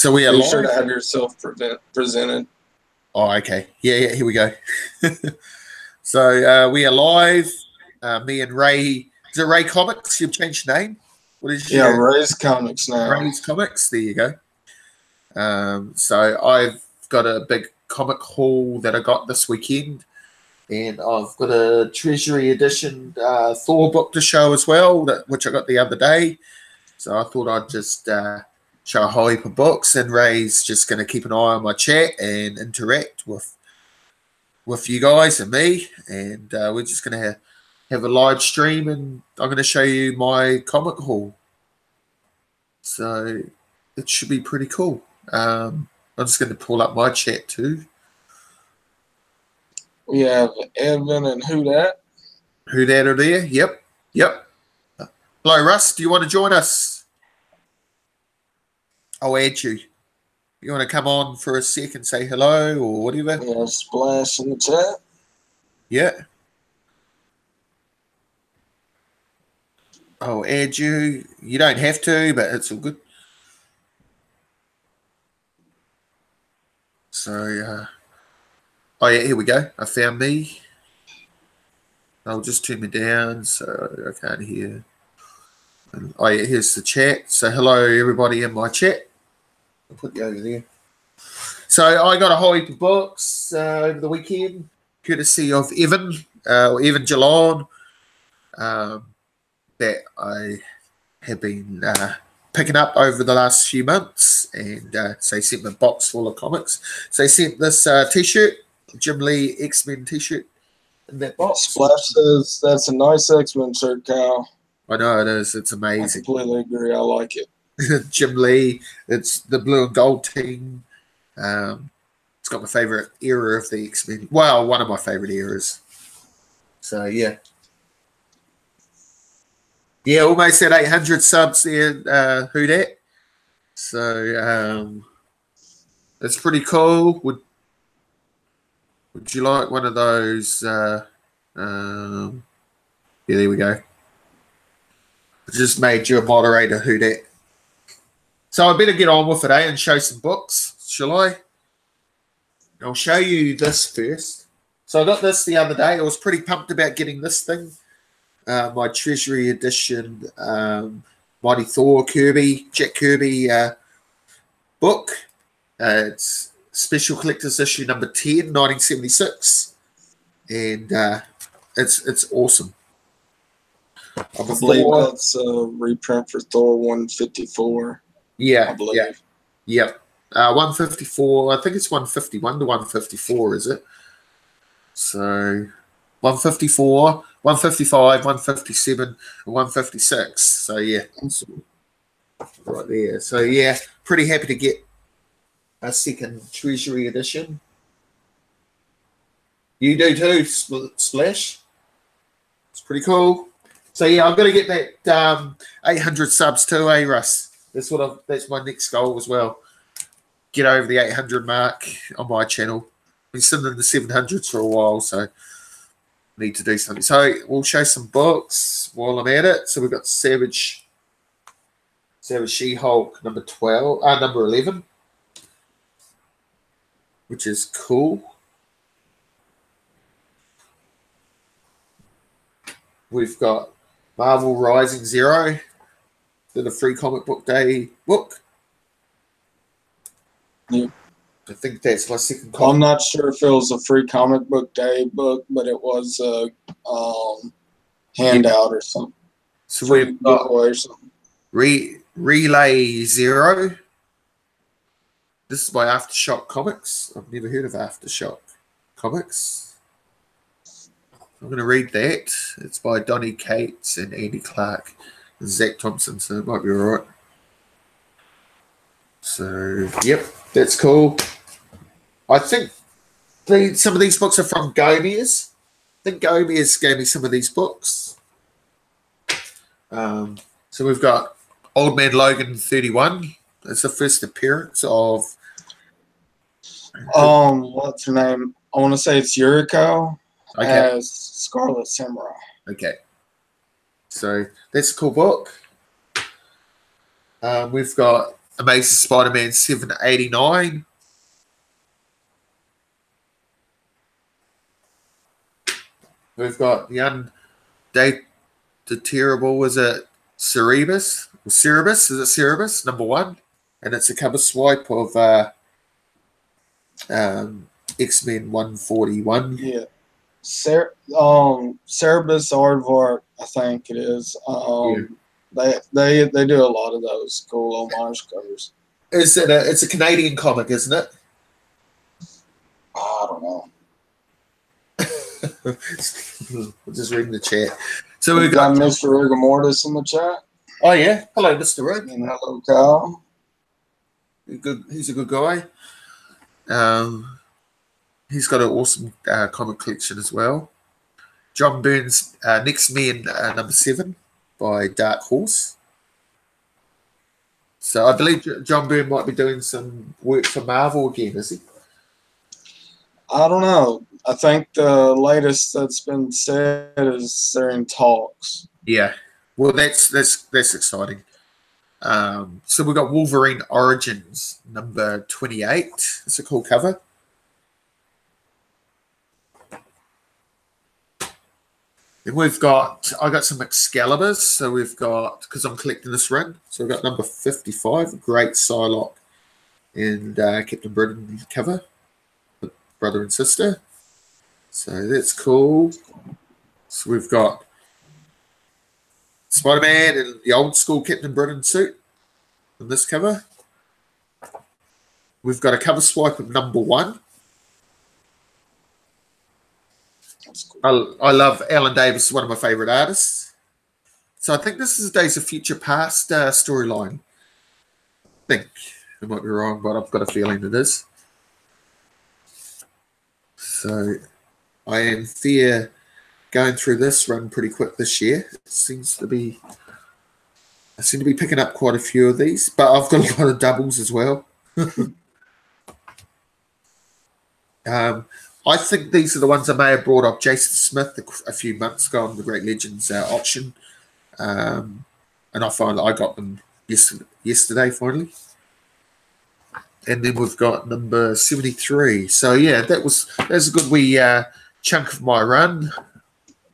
So we are Be live. sure to have yourself presented. Oh, okay. Yeah, here we go. So we are live. Me and Ray. Is it Ray Comics? You've changed your name? What is your Ray's Comics now. Ray's Comics. There you go. So I've got a big comic haul that I got this weekend, and I've got a Treasury edition Thor book to show as well, which I got the other day. So I thought I'd just show a whole heap of books, and Ray's just going to keep an eye on my chat and interact with you guys and me, and we're just going to have a live stream, and I'm going to show you my comic haul. So it should be pretty cool. I'm just going to pull up my chat too. We have Evan and Who Dat. Who Dat are there? Yep. Hello, Russ. Do you want to join us? I'll add you. You want to come on for a sec and say hello or whatever? Yeah, Splash in the chat. Yeah. I'll add you. You don't have to, but it's all good. So, oh yeah, here we go. I found me. I'll just turn me down so I can't hear. Oh yeah, here's the chat. So hello everybody in my chat. I'll put you over there. So I got a whole heap of books over the weekend, courtesy of Evan, Evan Geelong, that I have been picking up over the last few months, and so he sent me a box full of comics. So he sent this T-shirt, Jim Lee XMEN T-shirt in that box. Splash says that's a nice X-Men shirt, Kyle. I know it is. It's amazing. I completely agree. I like it. Jim Lee. It's the blue and gold team. It's got my favorite era of the X-Men. Well, one of my favorite eras. So yeah. Yeah, almost at 800 subs there, Who Dat? So it's pretty cool. Would you like one of those? Yeah, there we go. I just made you a moderator, Who Dat. So I better get on with it, and show some books, shall I? I'll show you this first. So I got this the other day. I was pretty pumped about getting this thing. My Treasury edition Mighty Thor Jack Kirby book. It's Special Collector's Issue number 10, 1976. And it's awesome. I believe that's a reprint for Thor 154. Yeah, I believe. Yeah. 154. I think it's 151 to 154, is it? So 154, 155, 157, and 156. So yeah, right there. So yeah, pretty happy to get a second Treasury edition. You do too, Splash. It's pretty cool. So yeah, I've got to get that 800 subs too, Russ? That's my next goal as well. Get over the 800 mark on my channel. Been sitting in the 700s for a while, so need to do something. So we'll show some books while I'm at it. So we've got Savage She-Hulk number 11, which is cool. We've got Marvel Rising Zero, the free comic book day book. Yeah. I think that's my second comic. I'm not sure if it was a free comic book day book, but it was a handout or something. So we've got Relay Zero. This is by Aftershock Comics. I've never heard of Aftershock Comics. I'm going to read that. It's by Donny Cates and Andy Clark and Zach Thompson, so it might be all right. So, yep, that's cool. I think some of these books are from Gomiers. I think Gomiers gave me some of these books. So we've got Old Man Logan 31. That's the first appearance of... what's her name? I want to say it's Yuriko as Scarlet Samurai. Okay. So that's a cool book. We've got Amazing Spider-Man 789. We've got the Undateable, is it Cerebus? Cerebus, is it Cerebus? Number 1. And it's a cover swipe of X-Men 141. Yeah. Cerebus Aardvark, I think it is. They do a lot of those cool homage covers. It's a Canadian comic, isn't it? I don't know. We'll just reading the chat. So we've got Mr. Rigor Mortis in the chat. Oh yeah, hello, Mr. Rig. And hello, Kyle. He's a good guy. He's got an awesome comic collection as well. John Byrne's XMEN number 7 by Dark Horse. So I believe John Byrne might be doing some work for Marvel again, is he? I don't know. I think the latest that's been said is they're in talks. Yeah. Well, that's exciting. So we've got Wolverine Origins number 28. It's a cool cover. Then I got some Excaliburs. So we've got, because I'm collecting this run, so we've got number 55, Great Psylocke and Captain Britain cover, brother and sister. So that's cool. So we've got Spider-Man in the old school Captain Britain suit in this cover. We've got a cover swipe of number 1. Cool. I love Alan Davis, one of my favorite artists. So I think this is Days of Future Past storyline. I think I might be wrong, but I've got a feeling it is. So I am going through this run pretty quick this year. I seem to be picking up quite a few of these, but I've got a lot of doubles as well. I think these are the ones I may have brought up Jason Smith a few months ago on the Great Legends auction. And I find I got them yesterday finally. And then we've got number 73. So yeah, that's a good wee chunk of my run.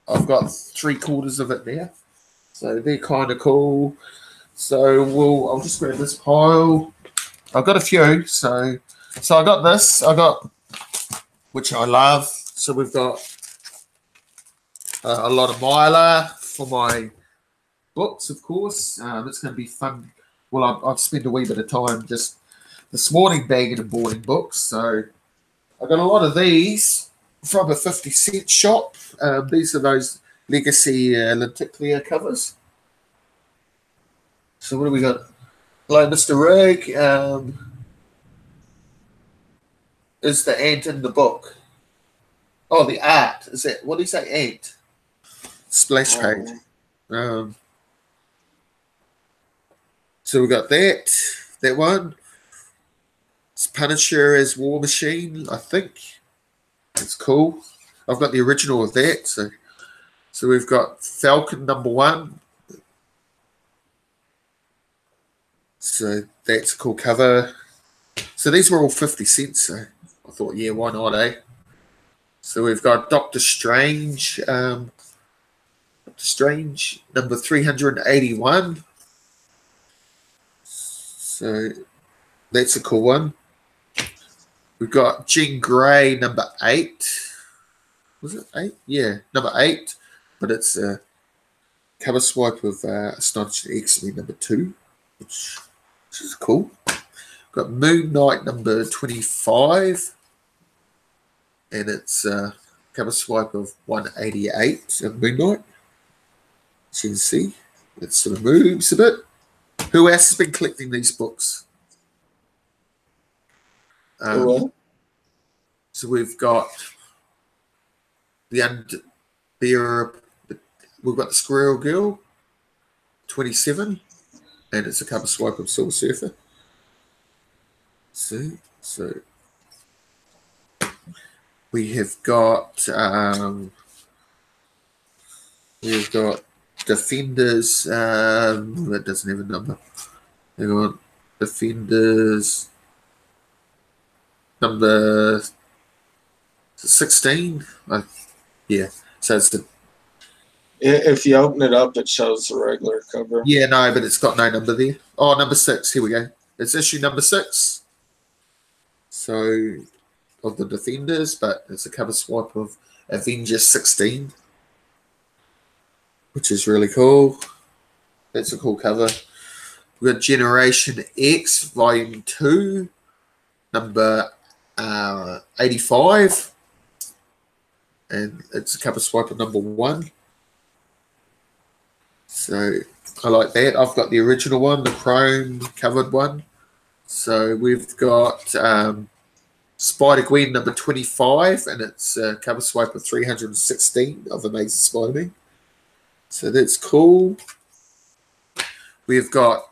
I've got 3/4 of it there. So they're kind of cool. So I'll just grab this pile. I've got a few. So I got this. Which I love. So we've got a lot of Myla for my books, of course. It's going to be fun. Well, I've spent a wee bit of time just this morning bagging and boarding books. So I got a lot of these from a 50-cent shop. These are those Legacy Lenticlia covers. So what do we got? Hello, Mr. Rig. Is the ant in the book? Oh, the art. Is it? What do you say, ant? Splash page. So we got that one. It's Punisher as War Machine, I think. It's cool. I've got the original of that. So we've got Falcon number 1. So that's a cool cover. So these were all 50 cents. So I thought, yeah, why not, eh? So we've got Doctor Strange. Doctor Strange, number 381. So that's a cool one. We've got Jean Grey, number 8. Was it 8? Yeah, number 8. But it's a cover swipe of Astonishing X-Men number 2, which is cool. Got Moon Knight number 25, and it's a cover swipe of 188 of Moon Knight. As you can see, it sort of moves a bit. Who else has been collecting these books? So we've got we've got the Squirrel Girl 27, and it's a cover swipe of Silver Surfer. See, so we have got Defenders. That doesn't have a number. Hang on, Defenders number 16. Yeah, so it's the If you open it up, it shows the regular cover. yeah, no, but it's got no number there. Oh, number 6. Here we go. It's issue number 6. So of the Defenders, but it's a cover swipe of Avengers 16, which is really cool. That's a cool cover. We've got Generation X Volume 2, number 85, and it's a cover swipe of number 1. So I like that. I've got the original one, the chrome covered one. So we've got Spider-Gwen number 25, and it's a cover swipe of 316 of Amazing Spider-Man. So that's cool. We've got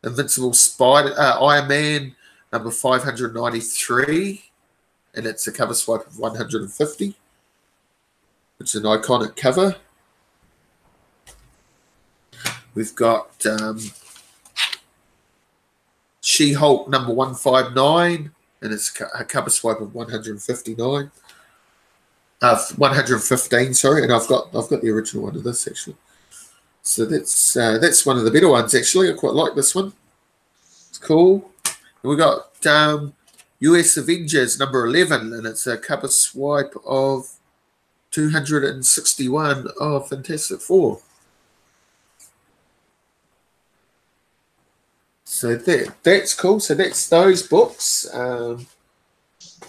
Invincible Iron Man number 593, and it's a cover swipe of 150. It's an iconic cover. We've got She-Hulk number 159, and it's a cover swipe of 159. 115, sorry, and I've got the original one of this actually. So that's one of the better ones actually. I quite like this one. It's cool. And we got US Avengers number 11, and it's a cover swipe of 261 of Fantastic Four. So that's cool. So that's those books.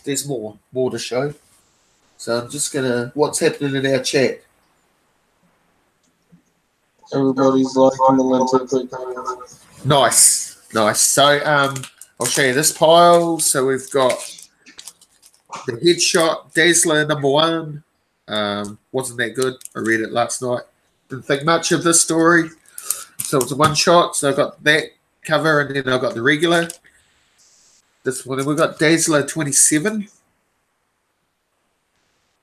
There's more to show. So I'm just gonna. What's happening in our chat? Everybody's liking the Lintic. Nice. So I'll show you this pile. So we've got the Headshot Dazzler number 1. Wasn't that good? I read it last night. Didn't think much of this story. So it's a one shot. So I've got that cover, and then I've got the regular. This one, and we've got Dazzler 27.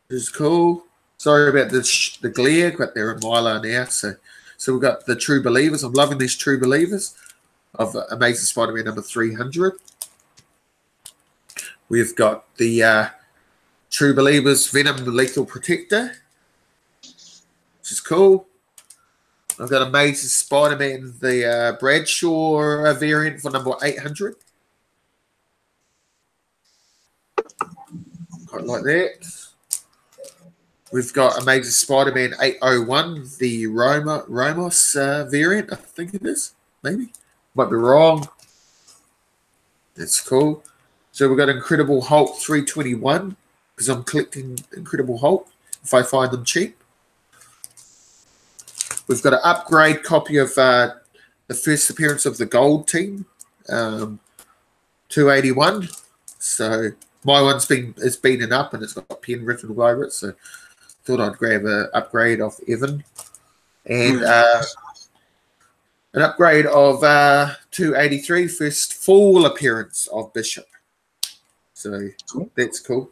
Which is cool. Sorry about the glare, but they're in Mylar now. So we've got the True Believers. I'm loving these True Believers of Amazing Spider-Man number 300. We've got the True Believers Venom Lethal Protector, which is cool. I've got Amazing Spider-Man, the Bradshaw variant for number 800. Quite like that. We've got Amazing Spider-Man 801, the Ramos variant, I think it is. Maybe. Might be wrong. That's cool. So we've got Incredible Hulk 321, because I'm collecting Incredible Hulk if I find them cheap. We've got an upgrade copy of the first appearance of the Gold Team, 281. So my one's been beaten up, and it's got a pen written all over it. So thought I'd grab an upgrade of Evan, and an upgrade of 283, first full appearance of Bishop. So that's cool.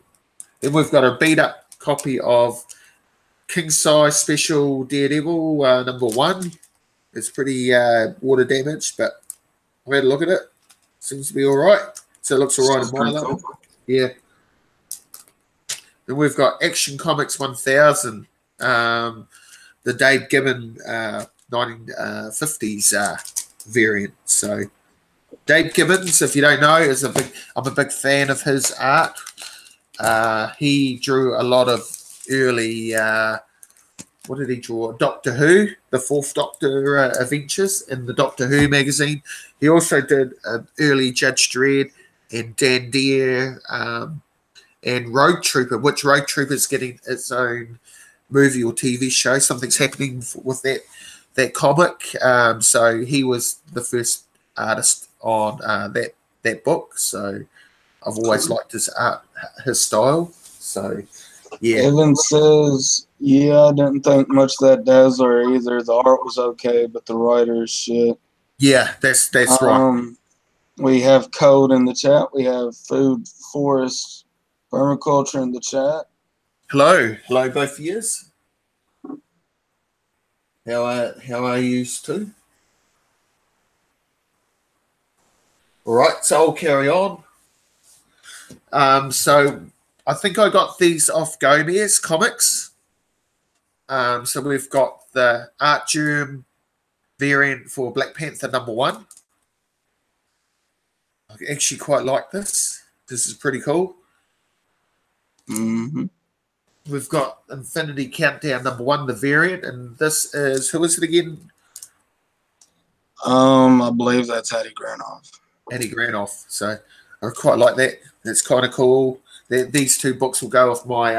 Then we've got a beat up copy of King Size Special Daredevil number 1. It's pretty water damaged, but I had a look at it. Seems to be all right. So it looks all right in my level. Yeah. Then we've got Action Comics 1000, the Dave Gibbon 1950s variant. So Dave Gibbons, if you don't know, I'm a big fan of his art. He drew a lot of early, what did he draw? Doctor Who, the 4th Doctor adventures in the Doctor Who magazine. He also did early Judge Dredd and Dan Dare and Road Trooper, which Road Trooper is getting its own movie or TV show. Something's happening with that comic. So he was the first artist on that book. So I've always liked his art, his style. So yeah. Evan says, yeah, I didn't think much of that Dazzler either. The art was okay, but the writer's shit. Yeah, that's right. We have Code in the chat. We have Food Forest Permaculture in the chat. Hello, both of yous. How are you too? All right, so I'll carry on. So I think I got these off Gomez Comics. So we've got the Art Germ variant for Black Panther #1. I actually quite like this. This is pretty cool. Mm-hmm. We've got Infinity Countdown #1, the variant, and this is, who is it again? I believe that's Hattie Granoff. Eddie Granoff. So I quite like that. It's kind of cool. These two books will go off my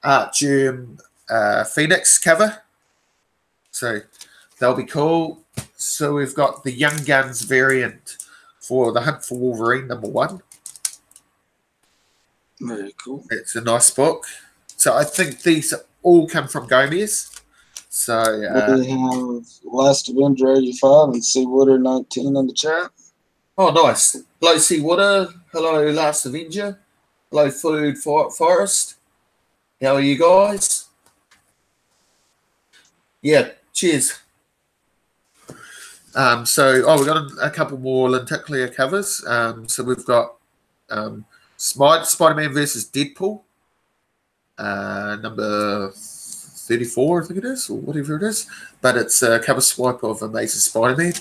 Art Germ Phoenix cover. So they'll be cool. So we've got the Young Guns variant for the Hunt for Wolverine #1. Very cool. It's a nice book. So I think these all come from Gomez. So we have Last Avenger 85 and C. Wooder 19 in the chat. Oh, nice. Hello, C. Wooder. Hello, Last Avenger. Hello, Food Forest. How are you guys? Yeah, cheers. We've got a couple more lenticular covers. So we've got Spider-Man versus Deadpool, number 34, I think it is, or whatever it is. But it's a cover swipe of Amazing Spider-Man.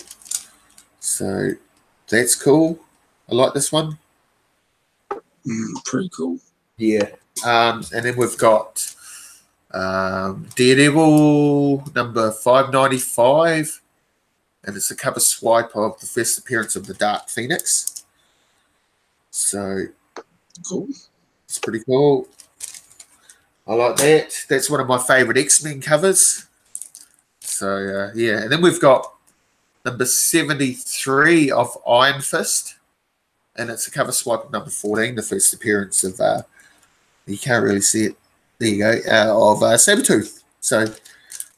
So that's cool. I like this one. Pretty cool. Yeah. And then we've got Daredevil number 595. And it's a cover swipe of the first appearance of the Dark Phoenix. So cool. It's pretty cool. I like that. That's one of my favorite X-Men covers. So, yeah. And then we've got number 73 of Iron Fist. And it's a cover swipe of number 14, the first appearance of, you can't really see it. There you go, of Sabretooth. So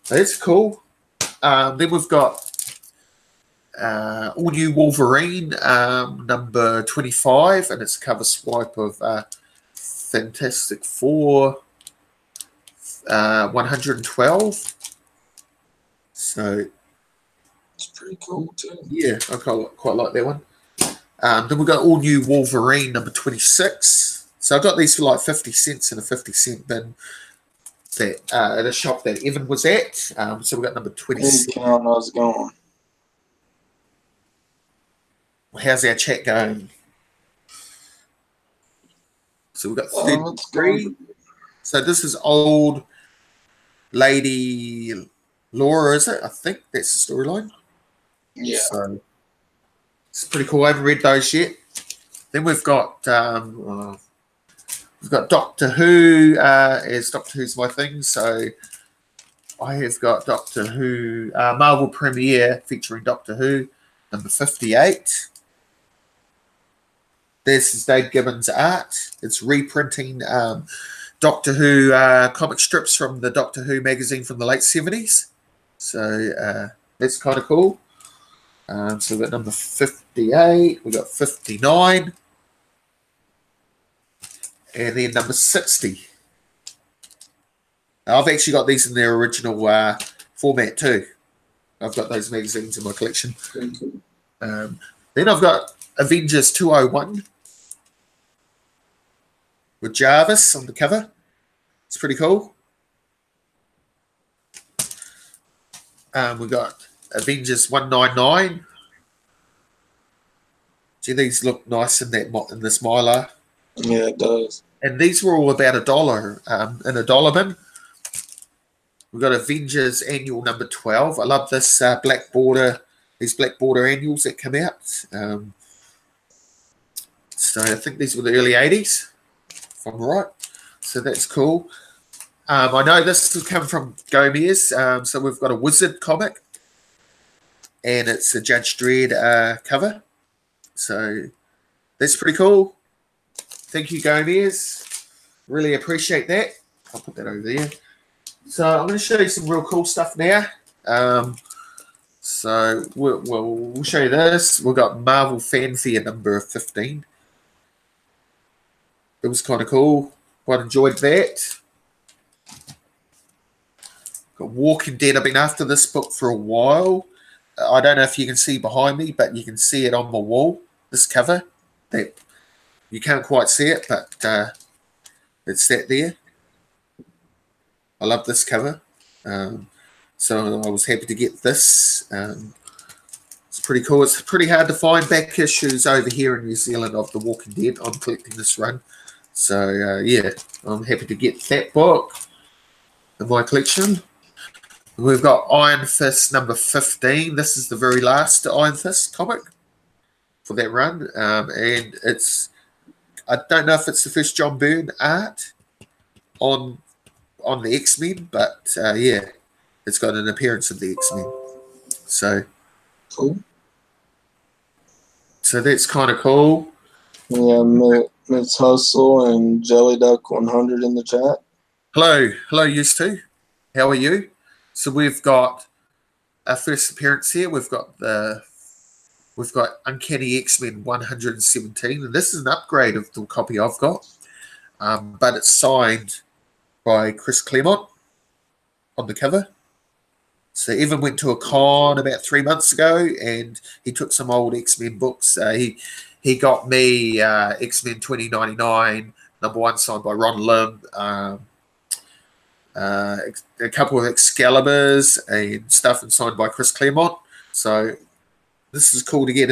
that's cool. Then we've got all new Wolverine, number 25, and it's a cover swipe of Fantastic Four 112. So it's pretty cool too. Yeah, I quite like that one. Then we've got all new Wolverine number 26. So I got these for like 50 cents in a 50-cent bin that at a shop that Evan was at. So we got number 26. How's it going? How's our chat going? So we've got 33. So this is old Lady Laura, is it? I think that's the storyline. Yeah. So it's pretty cool. I haven't read those yet. Then we've got Doctor Who as Doctor Who's my thing. So I have got Doctor Who Marvel Premiere featuring Doctor Who number 58. This is Dave Gibbons' art. It's reprinting Doctor Who comic strips from the Doctor Who magazine from the late 70s. So that's kind of cool. So we've got number 58. We've got 59. And then number 60. I've actually got these in their original format too. I've got those magazines in my collection. Then I've got Avengers 201 with Jarvis on the cover. It's pretty cool. We've got Avengers 199. See, these look nice in this Mylar. Yeah, it does. And these were all about $1 in a dollar bin. We've got Avengers Annual number 12. I love this black border, these black border annuals that come out. So I think these were the early 80s, if I'm right. So that's cool. I know this will come from Gomez. So we've got a Wizard comic. And it's a Judge Dredd cover. So that's pretty cool. Thank you, Gomez. Really appreciate that. I'll put that over there. So I'm going to show you some real cool stuff now. So we'll show you this. We've got Marvel Fanfare number 15. It was kind of cool. Quite enjoyed that. Got Walking Dead. I've been after this book for a while. I don't know if you can see behind me, but you can see it on my wall. this cover. That you can't quite see it, but it's that there. I love this cover. So I was happy to get this. It's pretty cool. It's pretty hard to find back issues over here in New Zealand of The Walking Dead. I'm collecting this run. So, yeah, I'm happy to get that book in my collection. We've got Iron Fist number 15. This is the very last Iron Fist comic for that run. And it's, I don't know if it's the first John Byrne art on the X-Men, but yeah, it's got an appearance of the X-Men. So cool. So that's kind of cool. Yeah, Miss Hustle and Jelly Duck 100 in the chat. Hello, you two. How are you? So we've got our first appearance here. We've got Uncanny X-Men 117, and this is an upgrade of the copy I've got, but it's signed by Chris Claremont on the cover. So Evan went to a con about 3 months ago, and he took some old X-Men books. He got me X-Men 2099 #1 signed by Ron Lim, a couple of Excaliburs and stuff, and signed by Chris Claremont. So this is cool to get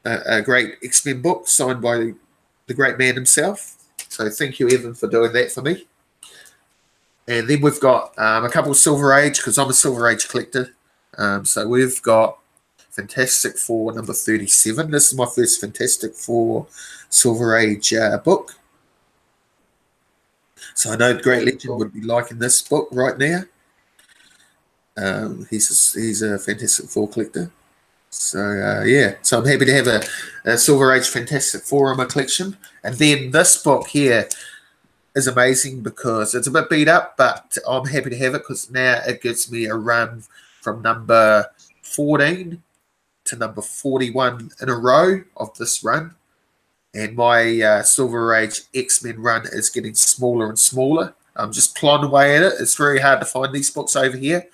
a great X-Men book signed by the great man himself. So thank you, Evan, for doing that for me. And then we've got a couple of Silver Age, because I'm a Silver Age collector. So we've got Fantastic Four number 37. This is my first Fantastic Four Silver Age book. So I know the Great Legend would be liking this book right now. He's a Fantastic Four collector. So yeah, so I'm happy to have a Silver Age Fantastic Four in my collection. And then this book here is amazing because it's a bit beat up, but I'm happy to have it because now it gives me a run from number 14 to number 41 in a row of this run. And my Silver Age X-Men run is getting smaller and smaller. I'm just plodding away at it. It's very hard to find these books over here,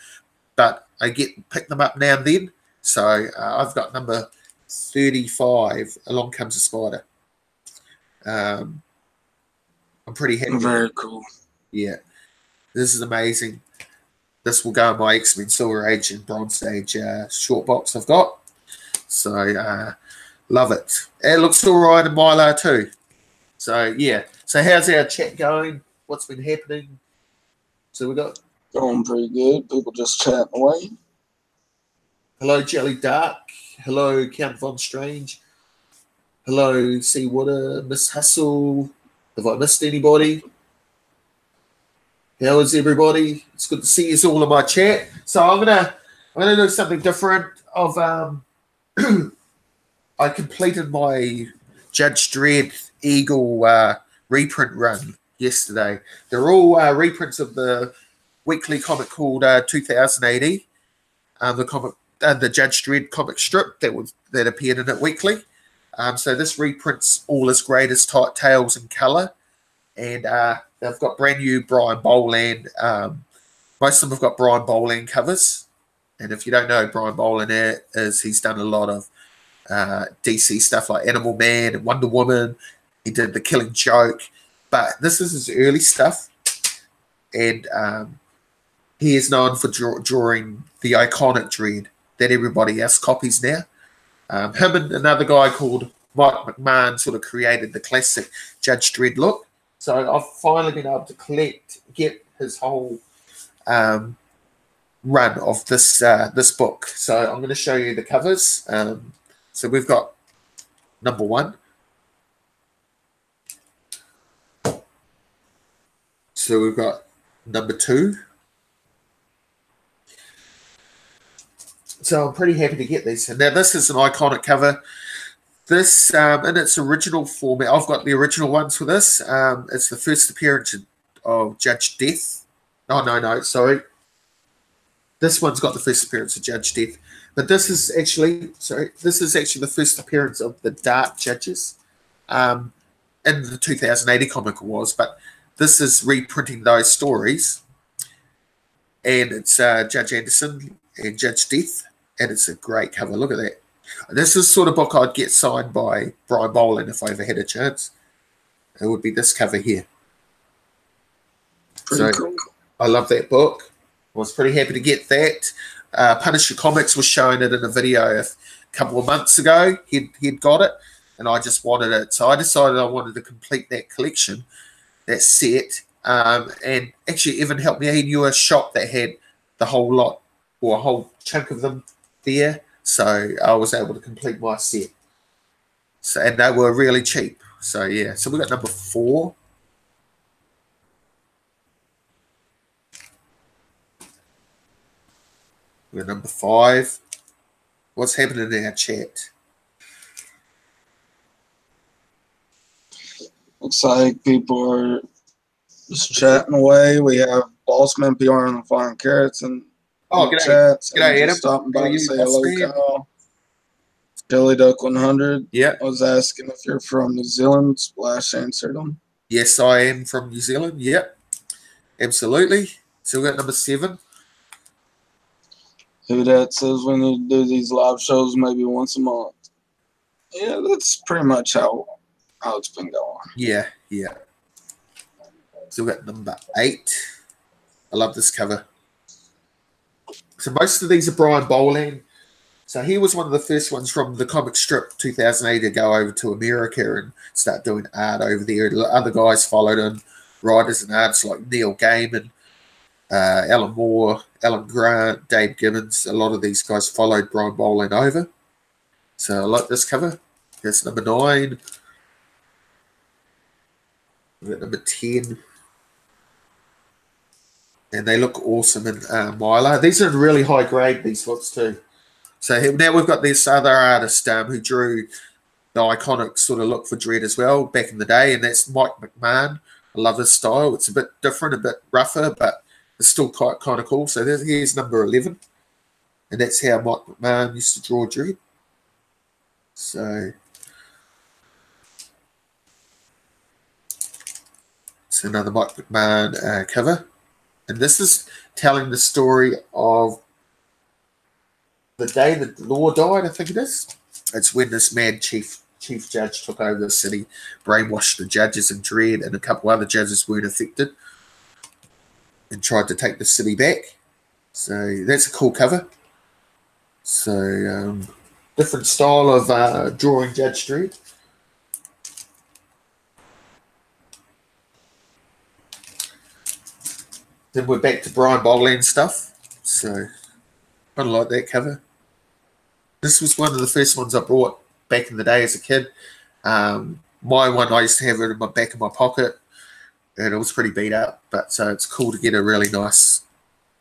but I pick them up now and then. So I've got number 35, Along Comes a Spider. I'm pretty happy. Very cool. Yeah, this is amazing. This will go in my X-Men Silver Age and Bronze Age short box I've got. So love it. It looks all right in Mylar too. So yeah. So how's our chat going? What's been happening? So we got going pretty good. People just chatting away. Hello, Jelly Dark. Hello, Count Von Strange. Hello, Seawater, Miss Hustle. Have I missed anybody? How is everybody? It's good to see you all in my chat. So I'm gonna do something different. I completed my Judge Dredd Eagle reprint run yesterday. They're all reprints of the weekly comic called 2080. The Judge Dredd comic strip that appeared in it weekly. So this reprints all his greatest tales in colour, and they've got brand new Brian Boland. Most of them have got Brian Boland covers, and if you don't know who Brian Boland is, he's done a lot of DC stuff like Animal Man and Wonder Woman. He did The Killing Joke, but this is his early stuff, and he is known for drawing the iconic Dredd that everybody else copies now. Him and another guy called Mike McMahon sort of created the classic Judge Dredd look. So I've finally been able to get his whole run of this book. So I'm going to show you the covers. So we've got number 1. So we've got number 2. So I'm pretty happy to get these. And now this is an iconic cover. This, in its original format, I've got the original ones for this. It's the first appearance of Judge Death. Oh, no, sorry. This one's got the first appearance of Judge Death. But this is actually the first appearance of the Dark Judges. In the 2080 comic it was, but this is reprinting those stories. And it's Judge Anderson and Judge Death. And it's a great cover. Look at that. This is the sort of book I'd get signed by Brian Boland if I ever had a chance. It would be this cover here. Pretty cool. I love that book. I was pretty happy to get that. Punisher Comics was showing it in a video a couple of months ago. He'd got it, and I just wanted it. So I decided I wanted to complete that collection, that set. And actually, Evan helped me. He knew a shop that had the whole lot, or a whole chunk of them there. So I was able to complete my set. So, and they were really cheap. So yeah, so we got number 4. We got number 5. What's happening in our chat? Looks like people are just chatting away. We have Bossman, PR, and the Flying Carrots in g'day. chat. So G'day, Adam. Stopping by How are to you, say hello, Bossman? Kyle. Jelly Duck 100. Yeah. I was asking if you're from New Zealand. Splash answered them. Yes, I am from New Zealand. Yep. Absolutely. So we got number 7. Who that says we need to do these live shows maybe once a month. Yeah, that's pretty much how it's been going. Yeah, yeah. So we got number 8. I love this cover. So most of these are Brian Boland. So he was one of the first ones from the comic strip 2008 to go over to America and start doing art over there. Other guys followed him, writers and artists like Neil Gaiman, Alan Moore, Alan Grant, Dave Gibbons. A lot of these guys followed Brian Boland over. So I like this cover. That's number 9. We got number 10. And they look awesome in Mylar. These are really high grade, these books too. So now we've got this other artist who drew the iconic sort of look for Dredd as well back in the day, and that's Mike McMahon. I love his style. It's a bit different, a bit rougher, but it's still quite kind of cool. So here's number 11, and that's how Mike McMahon used to draw Dredd. So it's another Mike McMahon cover, and this is telling the story of the day that Law died, I think it is. It's when this mad chief judge took over the city, brainwashed the judges in Dredd, and a couple other judges weren't affected, and tried to take the city back. So that's a cool cover. So different style of drawing Judge Dredd. Then we're back to Brian Boland stuff. So I like that cover. This was one of the first ones I bought back in the day as a kid. My one, I used to have it in my back of my pocket, and it was pretty beat up. But so it's cool to get a really nice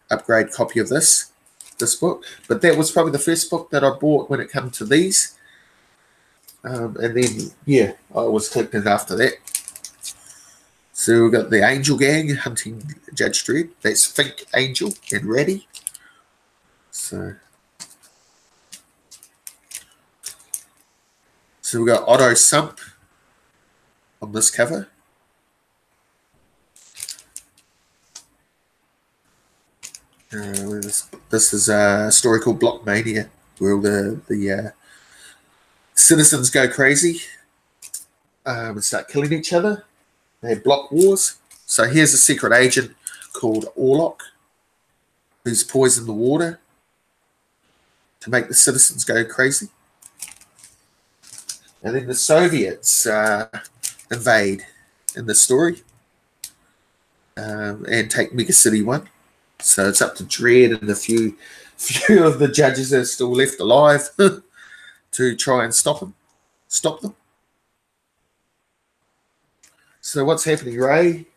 upgrade copy of this book. But that was probably the first book that I bought when it came to these. And then, yeah, I was collecting after that. So we've got the Angel Gang hunting Judge Dredd. That's Fink, Angel, and Ratty. So we've got Otto Sump on this cover. This is a story called Blockmania, where all the citizens go crazy and start killing each other. They have block wars. So here's a secret agent called Orlok, who's poisoned the water to make the citizens go crazy. And then the Soviets invade in the story and take Mega City 1. So it's up to Dredd and a few of the judges that are still left alive to try and stop them. So what's happening, Ray?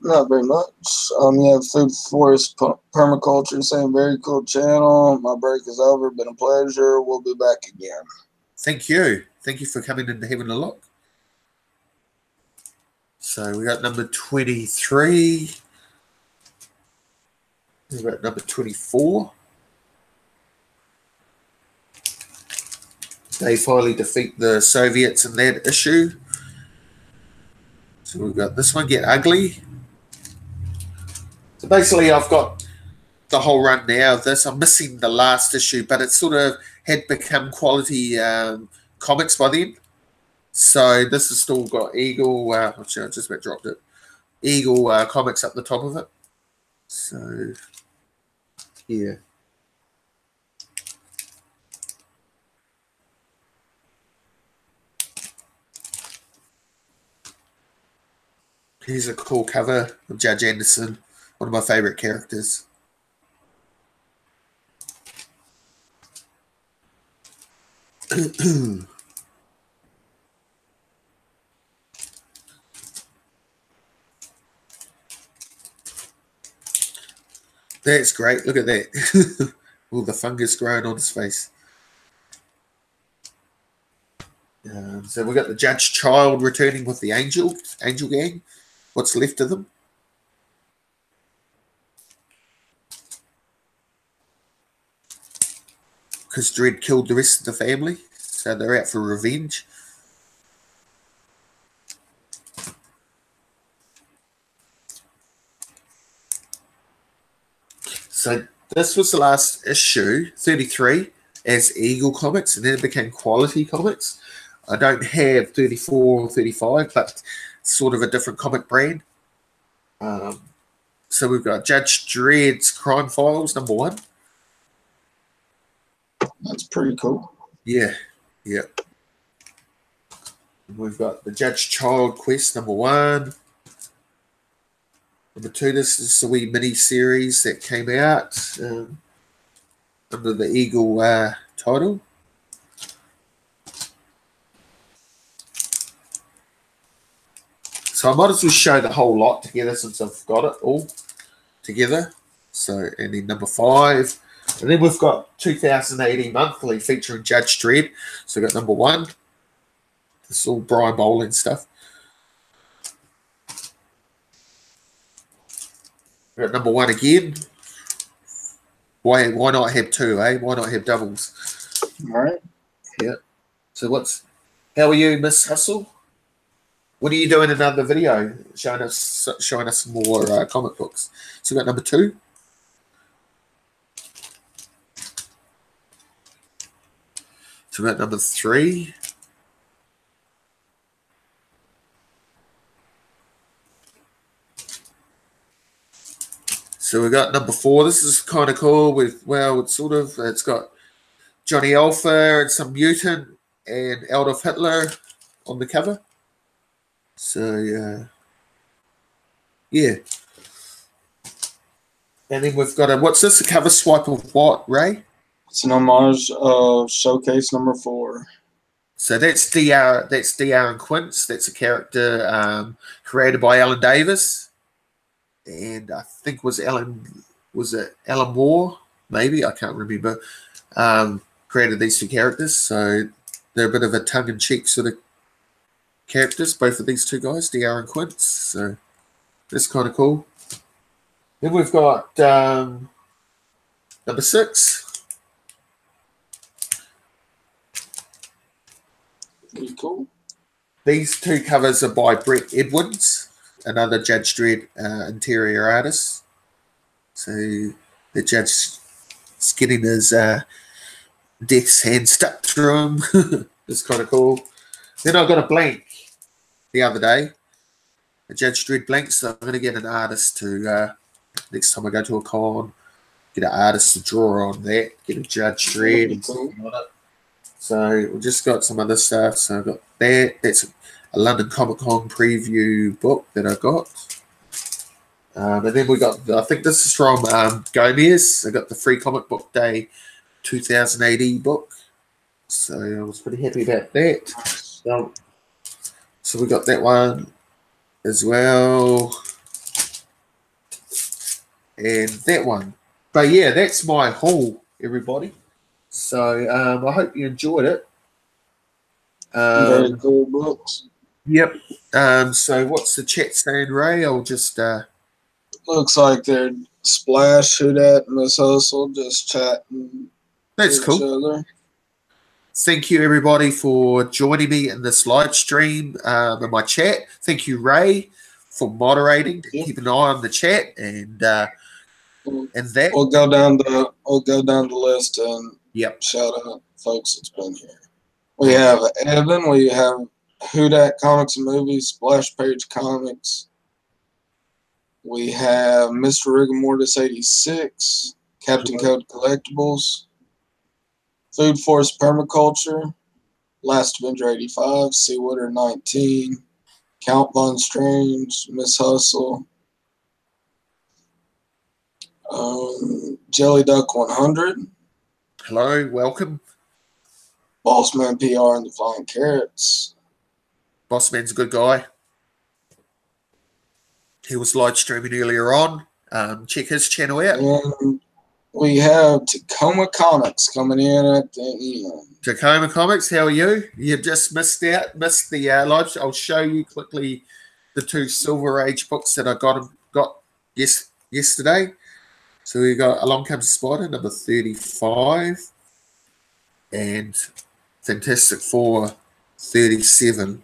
Not very much. You have Food Forest Permaculture saying very cool channel. My break is over. Been a pleasure. We'll be back again. Thank you. Thank you for coming in and having a look. So we got number 23. We got number 24. They finally defeat the Soviets in that issue. So we've got this one, Get Ugly. So basically I've got the whole run now of this. I'm missing the last issue, but it sort of had become quality comics by then. So this has still got Eagle. Actually, I just about dropped it. Eagle comics up the top of it. So yeah. Here's a cool cover of Judge Anderson, one of my favorite characters. That's great. Look at that. All the fungus growing on his face. So we've got the Judge Child returning with the Angel Gang. What's left of them. Because Dredd killed the rest of the family. So they're out for revenge. So this was the last issue, 33, as Eagle Comics, and then it became Quality Comics. I don't have 34 or 35, but sort of a different comic brand. So we've got Judge Dredd's Crime Files, #1. That's pretty cool. Yeah, yeah. And we've got the Judge Child Quest, #1. #2, this is a wee mini-series that came out under the Eagle title. So I might as well show the whole lot together since I've got it all together. So, and then #5. And then we've got 2018 monthly featuring Judge Dredd. So we've got #1. This is all Brian Bowling stuff. We've got #1 again. Why not have 2, eh? Why not have doubles? All right. Yeah. So how are you, Miss Hustle? When are you doing another video showing us some more comic books? So we've got #2. So we've got #3. So we got #4. This is kind of cool. It's got Johnny Alpha and some mutant and Adolf Hitler on the cover. So yeah. And then we've got what's this? A cover swipe of what, Ray? It's an homage of Showcase #4. So that's DR and Quince. That's a character created by Alan Davis. And I think was it Alan Moore? Maybe, I can't remember. Created these 2 characters. So they're a bit of a tongue-in-cheek sort of characters, both of these 2 guys, DR and Quince. So that's kind of cool. Then we've got #6. Pretty cool. These 2 covers are by Brett Edwards, another Judge Dredd interior artist. So the Judge is getting his death's hand stuck through him. It's kind of cool. Then I got a blank the other day, a Judge Dredd blank. So I'm going to get an artist to, next time I go to a con, get an artist to draw on that, get a Judge Dredd and something on it. So we just got some other stuff. So I've got that. That's a London Comic Con preview book that I got. And then we got, I think this is from Gomez. I got the Free Comic Book Day 2018 book. So I was pretty happy about that. So we got that one as well. And that one. But yeah, that's my haul, everybody. So I hope you enjoyed it. Very cool books. Yep. So what's the chat saying, Ray? I'll just looks like they're Splash, Who Dat, Miss Hustle just chatting. That's cool. Thank you everybody for joining me in this live stream in my chat. Thank you, Ray, for moderating, keep an eye on the chat, and And that we'll go down the list and yep. shout out folks that's been here. We have Evan. We have Who Dat Comics and Movies, Splash Page Comics. We have Mr. Rigamortis 86, Captain Code Collectibles, Food Force Permaculture, Last Avenger 85, Seawater 19, Count Von Strange, Miss Hustle, Jelly Duck 100. Hello, welcome. Bossman PR and the Flying Carrots. Bossman's a good guy. He was live streaming earlier on. Check his channel out. And we have Tacoma Comics coming in at the end. Tacoma Comics, how are you? You've just missed the live. I'll show you quickly the 2 Silver Age books that I got yesterday. So we got Along Comes a Spider, number 35, and Fantastic Four 37.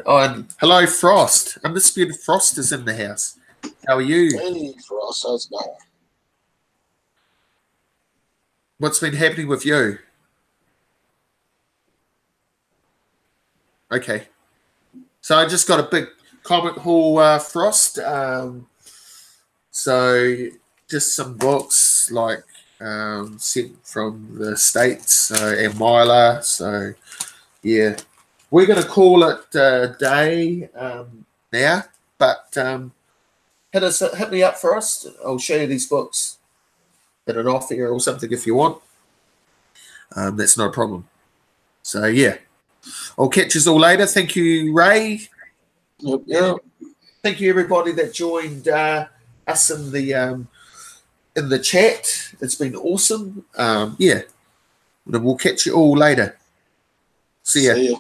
Oh, and hello, Frost. Undisputed Frost is in the house. How are you? Hey, Frost, how's it going? What's been happening with you? Okay. So I just got a big comic haul, Frost. So just some books like sent from the States and Myla. So, yeah. We're going to call it a day now, but hit me up for us. I'll show you these books at an off air or something if you want. That's not a problem. So, yeah. I'll catch you all later. Thank you, Ray. Yep. Thank you, everybody that joined us in the chat. It's been awesome. Yeah. We'll catch you all later. See ya.